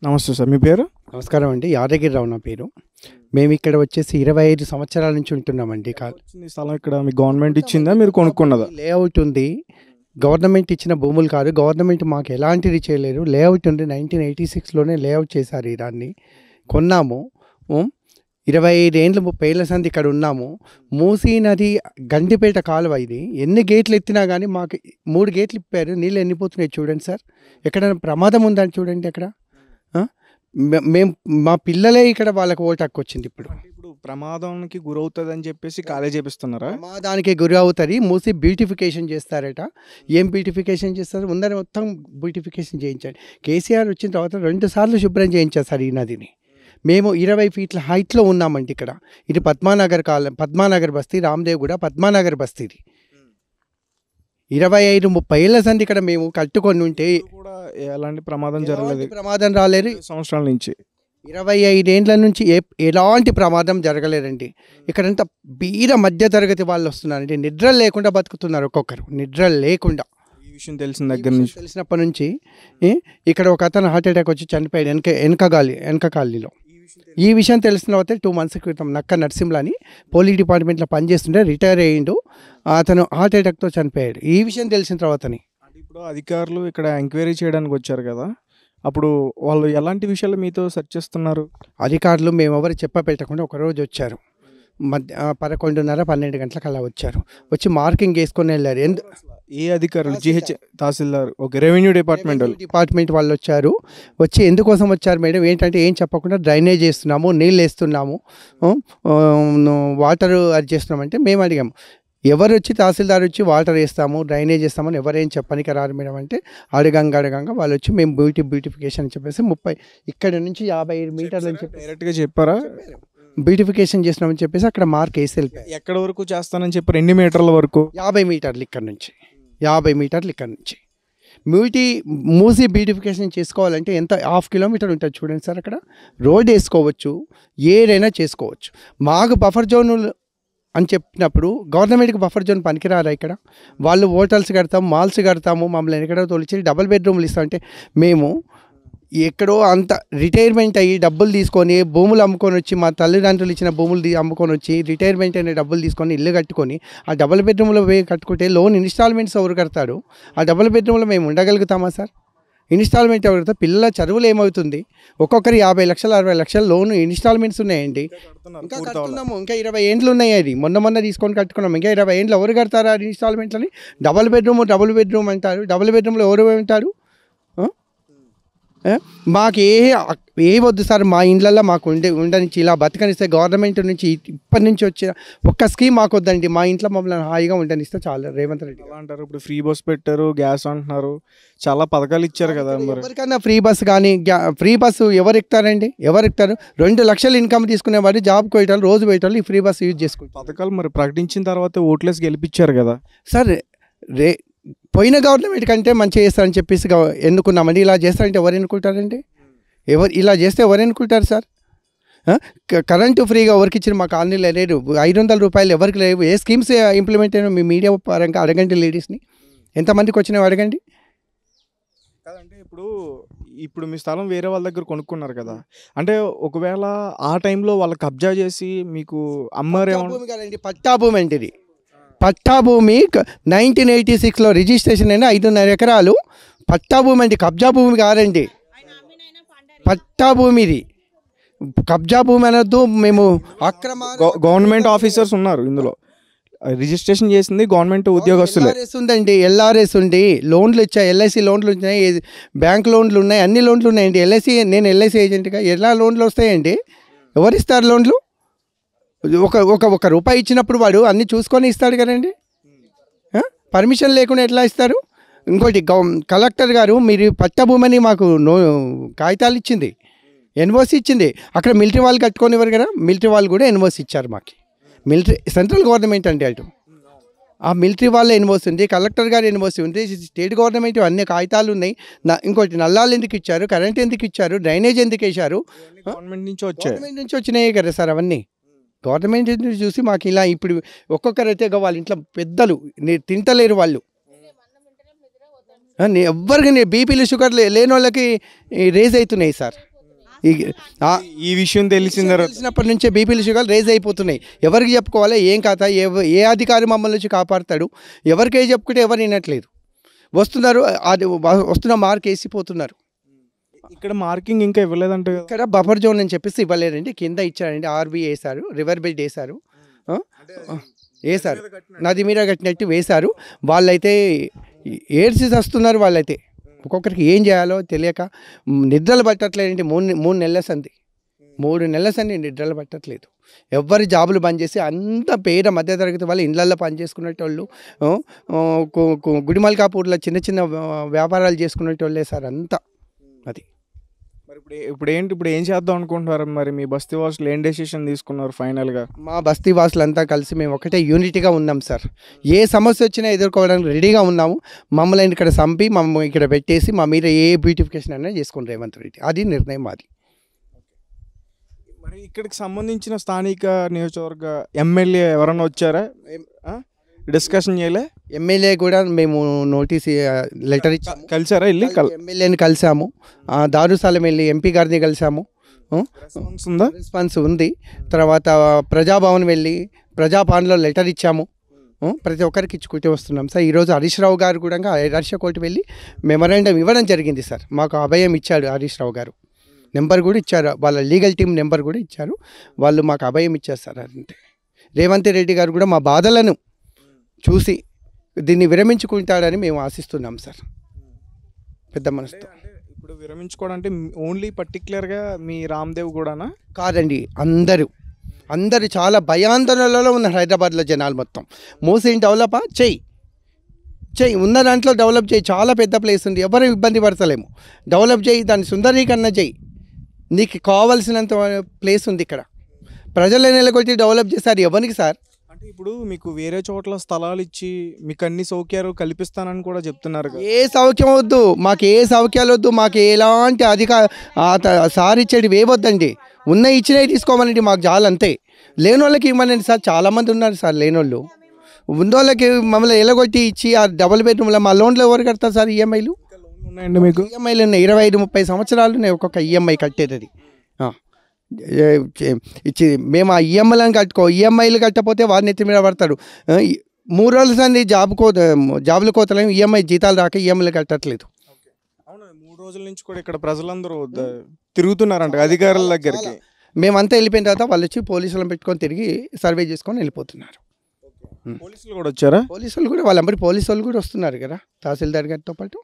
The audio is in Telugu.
నమస్తే సార్. మీ పేరు? నమస్కారం అండి. యాదగిరిరావు నా పేరు. మేము ఇక్కడ వచ్చేసి 25 సంవత్సరాల నుంచి ఉంటున్నామండి. వచ్చింది ఈ స్థలం ఇక్కడ మీకు గవర్నమెంట్ ఇచ్చిందా, మీరు కొనుక్కున్నదా? లేఅవుట్ ఉంది. గవర్నమెంట్ ఇచ్చిన భూములు కాదు. గవర్నమెంట్ మాకు ఎలాంటిది చేయలేరు. లేఅవుట్ ఉంది. 1986లోనే లేఅవుట్ చేశారు. దాన్ని కొన్నాము. 25 ఏండ్లు 30 ఏళ్ల సంది ఇక్కడ ఉన్నాము. మూసీ నది గండిపేట కాలువ ఇది. ఎన్ని గేట్లు ఎత్తినా కానీ మాకు 3 గేట్లు ఇప్పారు. నీళ్ళు ఎన్నిపోతున్నాయి చూడండి సార్. ఎక్కడైనా ప్రమాదం ఉందని చూడండి అక్కడ. మేము మా పిల్లలే ఇక్కడ వాళ్ళకి ఓటు హక్కు వచ్చింది. ఇప్పుడు ప్రమాదానికి గురవుతుంది అని చెప్పేసి ఖాళీ చేపిస్తున్నారా? ప్రమాదానికి గురి అవుతుంది. మూసి బ్యూటిఫికేషన్ చేస్తారట. ఏం బ్యూటిఫికేషన్ చేస్తారు? ఉందని మొత్తం బ్యూటిఫికేషన్ చేయించాలి. కేసీఆర్ వచ్చిన తర్వాత 2 సార్లు శుభ్రం చేయించారు సార్ ఈ నదిని. మేము 20 ఫీట్ల హైట్లో ఉన్నామండి ఇక్కడ. ఇది పద్మానగర్ బస్తీ, రామ్దేవ్గూడ పద్మానగర్ బస్తీది. 25-30 ఏళ్ల సంది ఇక్కడ మేము కట్టుకొని ఉంటే కూడా ఎలాంటి ప్రమాదం జరగలేదు. ప్రమాదం రాలేదు. సంవత్సరాల నుంచి 25 ఏండ్ల నుంచి ఎలాంటి ప్రమాదం జరగలేదండి. ఇక్కడంతా బీద మధ్య తరగతి వాళ్ళు వస్తున్నారండి. నిద్ర లేకుండా బతుకుతున్నారు. ఒక్కొక్కరు నిద్ర లేకుండా. ఈ విషయం తెలిసిన దగ్గర నుంచి, తెలిసినప్పటి నుంచి ఇక్కడ ఒక అతను హార్ట్ అటాక్ వచ్చి చనిపోయాడు వెనక కాలనీలో. ఈ విషయం తెలిసిన తర్వాత 2 months క్రితం నక్క నరసింహ అని పోలీస్ డిపార్ట్మెంట్లో పనిచేస్తుంటే రిటైర్ అయ్యిండు. అతను హార్ట్ అటాక్తో చనిపోయాడు. ఈ విషయం తెలిసిన తర్వాతని ఇప్పుడు అధికారులు ఇక్కడ ఎంక్వైరీ చేయడానికి వచ్చారు కదా, అప్పుడు వాళ్ళు ఎలాంటి విషయాలు మీతో సెర్చ్ చేస్తున్నారు? అధికారులు మేమెవరు చెప్పపెట్టకుండా ఒకరోజు వచ్చారు. 11:30, 12 గంటలకు అలా వచ్చారు. వచ్చి మార్కింగ్ వేసుకొని వెళ్ళారు. ఏ అధికారులు? జిహెచ్ తహసీల్దార్, ఓకే, రెవెన్యూ డిపార్ట్మెంట్ వాళ్ళు వచ్చారు. వచ్చి ఎందుకోసం వచ్చారు మేడం ఏంటంటే ఏం చెప్పకుండా డ్రైనేజ్ చేస్తున్నాము, నీళ్ళు వేస్తున్నాము, వాటర్ అది చేస్తున్నామంటే మేము అడిగాము. ఎవరు వచ్చి తహసీల్దార్ వచ్చి వాటర్ వేస్తాము, డ్రైనేజ్ చేస్తామని ఎవరేం చెప్పడానికి రారు మేడం అంటే అడగంగా వాళ్ళు వచ్చి మేము బ్యూటిఫికేషన్ అని చెప్పేసి 30 ఇక్కడ నుంచి 55 మీటర్ల నుంచి డైరెక్ట్గా చెప్పారా? బ్యూటిఫికేషన్ చేసినామని చెప్పేసి అక్కడ మార్క్ వేసి వెళ్ళిపోయి. ఎక్కడ వరకు చేస్తానని చెప్పారు? 2 మీటర్ల వరకు? 50 మీటర్లు ఇక్కడ నుంచి. 50 మీటర్లు ఇక్కడ నుంచి. మూసి బ్యూటిఫికేషన్ చేసుకోవాలంటే ఎంత 1/2 కిలోమీటర్ ఉంటుంది చూడండి సార్. అక్కడ రోడ్ వేసుకోవచ్చు, ఏదైనా చేసుకోవచ్చు. మాకు బఫర్ జోన్ అని చెప్పినప్పుడు గవర్నమెంట్కి బఫర్ జోన్ పనికిరారా? ఇక్కడ వాళ్ళు హోటల్స్ కడతాము, మాల్స్ కడతాము, మమ్మల్ని ఎక్కడో తోలిచి డబుల్ బెడ్రూమ్లు ఇస్తామంటే మేము ఎక్కడో అంత రిటైర్మెంట్ అయ్యి డబ్బులు తీసుకొని భూములు అమ్ముకొని వచ్చి మా తల్లిదండ్రులు ఇచ్చిన భూములు అమ్ముకొని వచ్చి రిటైర్మెంట్ అయిన డబ్బులు తీసుకొని ఇల్లు కట్టుకొని ఆ డబుల్ బెడ్రూమ్లో కట్టుకుంటే లోన్ ఇన్స్టాల్మెంట్స్ ఎవరు కడతారు? ఆ డబుల్ బెడ్రూమ్లో మేము ఉండగలుగుతామా సార్? ఇన్స్టాల్మెంట్ ఎవరు కడతారు? పిల్లల చదువులు ఏమవుతుంది? ఒక్కొక్కరు 50 లక్షలు 60 లక్షలు లోన్ ఇన్స్టాల్మెంట్స్ ఉన్నాయండి. ఇంకా కడుతున్నాము. ఇంకా 20 ఏండ్లు ఉన్నాయి. అది మొన్న తీసుకొని కట్టుకున్నాము. ఇంకా 20 ఏండ్లు ఎవరు కడతారా ఇన్స్టాల్మెంట్లని? డబుల్ బెడ్రూమ్ అంటారు. డబుల్ బెడ్రూమ్లో ఎవరు ఉంటారు? మాకు ఏ వద్దు సార్. మా ఇండ్లలో మాకు ఉండనిచ్చి ఇలా బతకనిస్తే గవర్నమెంట్ నుంచి ఇప్పటి నుంచి వచ్చిన ఒక్క స్కీమ్ మాకు వద్దండి. మా ఇంట్లో మమ్మల్ని హాయిగా ఉండనిస్తే చాలు. రేవంత్ రెడ్డి అంటారు. ఇప్పుడు ఫ్రీ బస్ పెట్టారు, గ్యాస్ అంటున్నారు, చాలా పథకాలు ఇచ్చారు కదా. మరి ఎవరికన్నా ఫ్రీ బస్ కానీ ఫ్రీ బస్సు ఎవరు ఎక్కుతారండి? 2 లక్షలు ఇన్కమ్ తీసుకునేవారు జాబ్కి పోయేటోళ్ళు, రోజు పోయేటోళ్ళు ఈ ఫ్రీ బస్సు యూజ్ చేసుకుంటారు. పథకాలు మరి ప్రకటించిన తర్వాత ఓట్లేసి గెలిపించారు కదా సార్. పోయిన గవర్నమెంట్ కంటే మంచిగా చేస్తారని చెప్పేసి ఎన్నుకున్నామండి. ఇలా చేస్తారంటే ఎవరు ఎన్నుకుంటారండి? ఇలా చేస్తే ఎవరు ఎన్నుకుంటారు సార్? కరెంటు ఫ్రీగా ఎవరికి ఇచ్చిన మా కాలనీలో లేదు. 500 రూపాయలు ఎవరికి లేవు. ఏ స్కీమ్స్ ఇంప్లిమెంట్ అయినా మీ మీడియా పరంగా అడగండి. లేడీస్ని ఎంతమందికి వచ్చినావు అడగండి. కాదంటే ఇప్పుడు మీ స్థలం వేరే వాళ్ళ దగ్గర కొనుక్కున్నారు కదా, అంటే ఒకవేళ ఆ టైంలో వాళ్ళు కబ్జా చేసి మీకు అమ్మారేమో. పట్టా భూమి అంటే ఇది పట్టా భూమి 1986లో రిజిస్ట్రేషన్ అయిన 5.5 ఎకరాలు పట్టా భూమి అండి. కబ్జా భూమి కాదండి, పట్టా భూమి. ఇది కబ్జా భూమి అనొద్దు. మేము గవర్నమెంట్ ఆఫీసర్స్ ఉన్నారు ఇందులో, రిజిస్ట్రేషన్ చేసింది గవర్నమెంట్ ఉద్యోగస్తులే. ఉందండి, ఎల్ఆర్ఎస్ ఉంది, లోన్లు ఇచ్చాయి, ఎల్ఐసి లోన్లు ఉన్నాయి, బ్యాంక్ లోన్లు ఉన్నాయి, అన్ని లోన్లు ఉన్నాయండి. నేను ఎల్ఐసి ఏజెంట్గా ఎలా లోన్లు వస్తాయండి? ఎవరిస్తారు లోన్లు? ఒక రూపాయి ఇచ్చినప్పుడు వాడు అన్ని చూసుకొని ఇస్తాడు కదండి. పర్మిషన్ లేకుండా ఎట్లా ఇస్తారు? ఇంకోటి కలెక్టర్ గారు మీరు పట్టా భూమిని మాకు కాగితాలు ఇచ్చింది, ఎన్ఓసి ఇచ్చింది. అక్కడ మిలిటరీ వాళ్ళు కట్టుకొని ఇవ్వరు కదా, మిలిటరీ వాళ్ళు కూడా ఎన్ఓసి ఇచ్చారు మాకు. మిలిటరీ సెంట్రల్ గవర్నమెంట్ అంటే అటు ఆ మిలిటరీ వాళ్ళ ఎన్ఓసి ఉంది, కలెక్టర్ గారు ఎన్ఓసి ఉంది, స్టేట్ గవర్నమెంట్ అన్ని కాగితాలు ఉన్నాయి. ఇంకోటి నల్లాలు ఎందుకు ఇచ్చారు, కరెంట్ ఎందుకు ఇచ్చారు, డ్రైనేజ్ ఎందుకు వేశారు? గవర్నమెంట్ నుంచి వచ్చినాయి కదా సార్. అవన్నీ గవర్నమెంట్ చూసి మాకు ఇలా ఇప్పుడు ఒక్కొక్కరైతే వాళ్ళ ఇంట్లో పెద్దలు తింటలేరు వాళ్ళు. ఎవ్వరికి బీపీలు షుగర్ లేని వాళ్ళకి రేజ్ అవుతున్నాయి సార్. ఈ విషయం తెలిసిన తర్వాత తెలిసినప్పటి నుంచే బీపీలు షుగర్లు రేజ్ అయిపోతున్నాయి. ఎవరికి చెప్పుకోవాలి, ఏం కథ, ఏ అధికారి మమ్మల్ని నుంచి కాపాడతాడు, ఎవరికే చెప్పుకుంటే ఎవరు వినట్లేదు. వస్తున్నారు, అది వస్తున్న మార్క్ వేసిపోతున్నారు. ఇక్కడ మార్కింగ్ ఇంకా ఇవ్వలేదంట కదా. ఇక్కడ బఫర్ జోన్ అని చెప్పేసి ఇవ్వలేదండి, కింద ఇచ్చారండి. ఆర్బీ వేశారు, రివర్ బెడ్ వేశారు, వేశారు, నది మీద కట్టినట్టు వేశారు. వాళ్ళైతే ఏడ్సి వస్తున్నారు. వాళ్ళైతే ఒక్కొక్కరికి ఏం చేయాలో తెలియక నిద్రలు పట్టట్లేదండి. మూడు నెలల సంది 3 నెలల సంది నిద్రలు పట్టట్లేదు. ఎవరి జాబులు బంద్ చేసి అంత పేద మధ్యతరగతి వాళ్ళు ఇళ్ళల్లో పనిచేసుకునేటోళ్ళు, గుడిమల్కాపూర్లో చిన్న చిన్న వ్యాపారాలు చేసుకునేటోళ్ళే సార్ అంతా. అది మరి ఇప్పుడు ఏం చేద్దాం అనుకుంటున్నారు? మరి మీ బస్తీ వాసులు ఏం డెసిషన్ తీసుకున్నారు ఫైనల్గా? మా బస్తీ వాసులంతా కలిసి మేము ఒకటే యూనిటీగా ఉన్నాం సార్. ఏ సమస్య వచ్చినా ఎదుర్కోవడానికి రెడీగా ఉన్నాము. మమ్మల్ని ఇక్కడ చంపి మమ్మల్ని ఇక్కడ పెట్టేసి మా మీద ఏ బ్యూటిఫికేషన్ అనేది చేసుకుని రేవంత్ రెడ్డి, అది నిర్ణయం మాది. మరి ఇక్కడికి సంబంధించిన స్థానిక నియోజకవర్గ ఎమ్మెల్యే ఎవరన్నా వచ్చారా? డిస్కషన్ చేయలే? ఎమ్మెల్యే కూడా మేము నోటీస్ లెటర్ ఇచ్చాము. కలిసారా? వెళ్ళి ఎమ్మెల్యేని కలిసాము, దారుసాలం వెళ్ళి ఎంపీ గారిని కలిసాము. రెస్పాన్స్ ఉందా? రెస్పాన్స్ ఉంది. తర్వాత ప్రజాభవన్ వెళ్ళి ప్రజాపాలనలో లెటర్ ఇచ్చాము. ప్రతి ఒక్కరికి ఇచ్చుకుంటూ వస్తున్నాం సార్. ఈరోజు హరీష్ రావు గారు కూడా హర్ష కోర్టు వెళ్ళి మెమరాండం ఇవ్వడం జరిగింది సార్. మాకు అభయం ఇచ్చాడు హరీష్ రావు గారు. నెంబర్ కూడా ఇచ్చారు, వాళ్ళ లీగల్ టీం నెంబర్ కూడా ఇచ్చారు. వాళ్ళు మాకు అభయం ఇచ్చారు సార్. అంతే. రేవంత్ రెడ్డి గారు కూడా మా బాధలను చూసి దీన్ని విరమించుకుంటాడని మేము ఆశిస్తున్నాం సార్, పెద్ద మనసుతో. ఇప్పుడు విరమించుకోవడం ఓన్లీ పర్టికులర్గా మీ రామ్దేవ్ కూడానా? కాదండి, అందరూ చాలా భయాందోళనలో ఉన్నారు హైదరాబాద్లో జనాలు మొత్తం. మూసీని డెవలప్ చెయ్యి, ఉన్న దాంట్లో డెవలప్ చేయి. చాలా పెద్ద ప్లేస్ ఉంది, ఎవరు ఇబ్బంది పడతలేము. డెవలప్ చేయి, దాన్ని సుందరీకరణ చేయి. నీకు కావాల్సినంత ప్లేస్ ఉంది ఇక్కడ. ప్రజల నెలకొట్టి డెవలప్ చేస్తారు. ఎవరికి సార్? అంటే ఇప్పుడు మీకు వేరే చోట్ల స్థలాలు ఇచ్చి మీకు అన్ని సౌకర్యాలు కల్పిస్తానని కూడా చెప్తున్నారు కదా. ఏ సౌఖ్యం వద్దు మాకు, ఏ సౌఖ్యాలు వద్దు మాకు, ఎలాంటి సార్ ఇచ్చేటివి ఏవద్దండి. ఉన్న ఇచ్చినవి తీసుకోమనండి, మాకు చాలా అంతే. లేని వాళ్ళకి ఇవ్వనండి సార్. చాలామంది ఉన్నారు సార్ లేనోళ్ళు. ఉన్నోళ్ళకి మమ్మల్ని ఎలగొట్టి ఇచ్చి ఆ డబుల్ బెడ్రూమ్లో మా లోన్లు ఎవరు కడతారు సార్? ఈఎంఐలు ఉన్నాయండి మీకు? ఈఎంఐలు ఉన్నాయి, 25-30 సంవత్సరాలు ఉన్నాయి ఒక్కొక్క ఈఎంఐ కట్టేది. ఇచ్చి మేము ఆ ఈఎంఐలు కట్టకపోతే వారిని ఎత్తి మీద పడతాడు. 3 రోజుల సంది జాబులు కోతలేము, ఈఎంఐ జీతాలు రాక ఈఎంఐలు కట్టట్లేదు. అవును, 3 రోజుల నుంచి కూడా ఇక్కడ ప్రజలందరూ తిరుగుతున్నారంట అధికారుల దగ్గరికి. మేమంతా వెళ్ళిపోయిన తర్వాత వాళ్ళు వచ్చి పోలీసులను పెట్టుకొని తిరిగి సర్వే చేసుకొని వెళ్ళిపోతున్నారు. పోలీసులు కూడా వచ్చారా? పోలీసులు కూడా వాళ్ళంబడి పోలీసు వాళ్ళు కూడా వస్తున్నారు కదా తహసీల్దార్ గారితో పాటు.